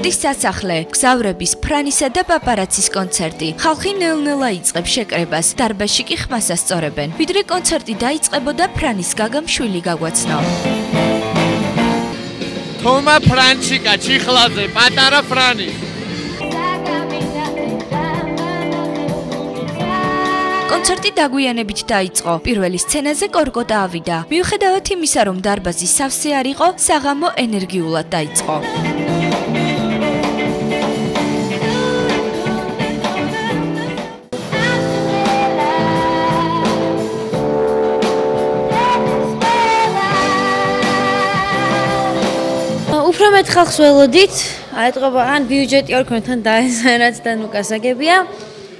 კონცერტის სასახლე, გზავრების, ფრანისა და პაპარაცის კონცერტი. ხალხი ნელ-ნელა იწყებს შეკრებას, დარბაზში კი ხმას ასწორებენ. ვიდრე კონცერტი დაიწყებოდა, ფრანის გაგამ შვილი გაგვაცნო. თომა ფრანჩიკა ჩიხლაძე, პატარა ფრანი. კონცერტი დაგვიანებით დაიწყო. პირველი სცენაზე კორკოტა ავიდა. მიუხედავად იმისა, რომ დარბაზი სავსე არ იყო, საღამო ენერგიულად დაიწყო. უფრო მეტ ხალხს ველოდით, აეტყობა ან ბიუჯეტი არ ქონდათ, თან დაეზარათ და ნუ გასაგებია.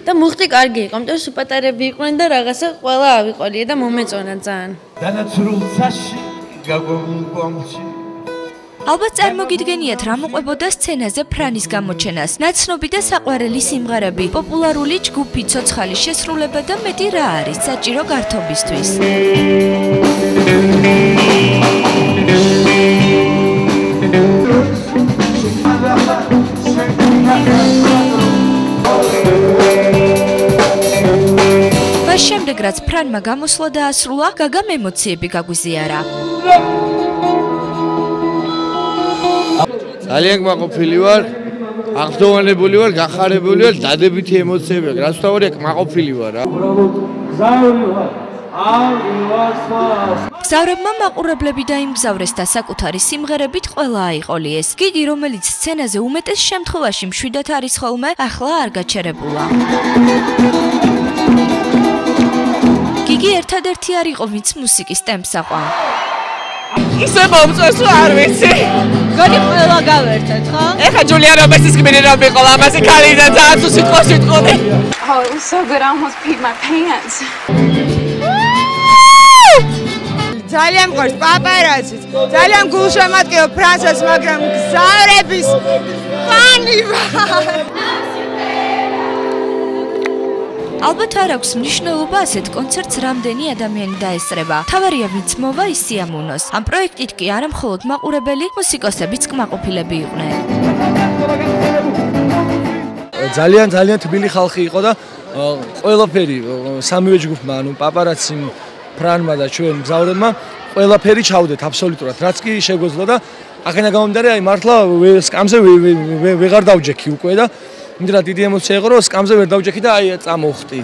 და მუხტი კარგი იყო, იმიტომ რომ სუპატარები იყვნენ და რაღაცა ყველა ავიყოლია და მომეწონა ძალიან. დანაცრულცაში გაგონკომში. ალბათ წარმოგიდგენიათ, რა მოყვებოდა სცენაზე ფრანის გამოჩენას. ნაცნობი და საყვარელი სიმღერები, პოპულარული ჯგუფი, ცოცხალი შესრულება და მეტი რა არის საჭირო გართობისთვის. შემდეგ რაც ფრანმა გამოსვლა და ასრულა, გაგამ ემოციები გაგვიზიარა. ძალიან კმაყოფილი ვარ, აღფრთოვანებული ვარ, გახარებული ვარ, დადებითი ემოციები აქვს. რაც თავარია, კმაყოფილი ვარ რა. გზავრებმა მაყურებლები დაიმგზავრეს და საკუთარი სიმღერებით ყველა აიყოლიეს. გიგი, რომელიც სცენაზე უმეტეს შემთხვევაში მშვიდად არის ხოლმე, ახლა არ გაჩერებულა. გიგი ერთადერთი არ იყო, ვინც მუსიკის ტემპს აყვან. ისე მომწონს, არ ვიცი. გონი ყველა გავერთეთ, ხო? ეხა ჯულია რობერტის გმინი რომ ვიყო, ამაზე ქალი და ძალიან თუ სიტყვას ვიტყოდი. Oh, it was so good, I almost peed my pants. ძალიან მყავს პაპარაცის, ძალიან გულშემატკივრ ფრანსას, მაგრამ გზავრების ფანი ვარ. ალბათ არ აქვს მნიშვნელობა ასეთ კონცერტს რამდენი ადამიანი დაესწრება. თავარია ვინც მოვა ის სიამოვნოს. ამ პროექტით კი არა მხოლოდ მაყურებელი, მუსიკოსებიც კმაყოფილები იყვნენ. ძალიან თბილი ხალხი იყო და ყველაფერი სამივე ჯგუფმა, ანუ პაპარაციმ, ფრანმა და ჩვენ გზავრებმა ყველაფერი ჩავდეთ აბსოლუტურად. რაც კი შეგვეძლო და აქედან გამომდინარე, აი მართლა სკამზე ვეღარ დავჯექი უკვე და მინდა დიდი ემოცია იყო, რომ სკამზე ვერ დავჯექი და აი წამოვხტი.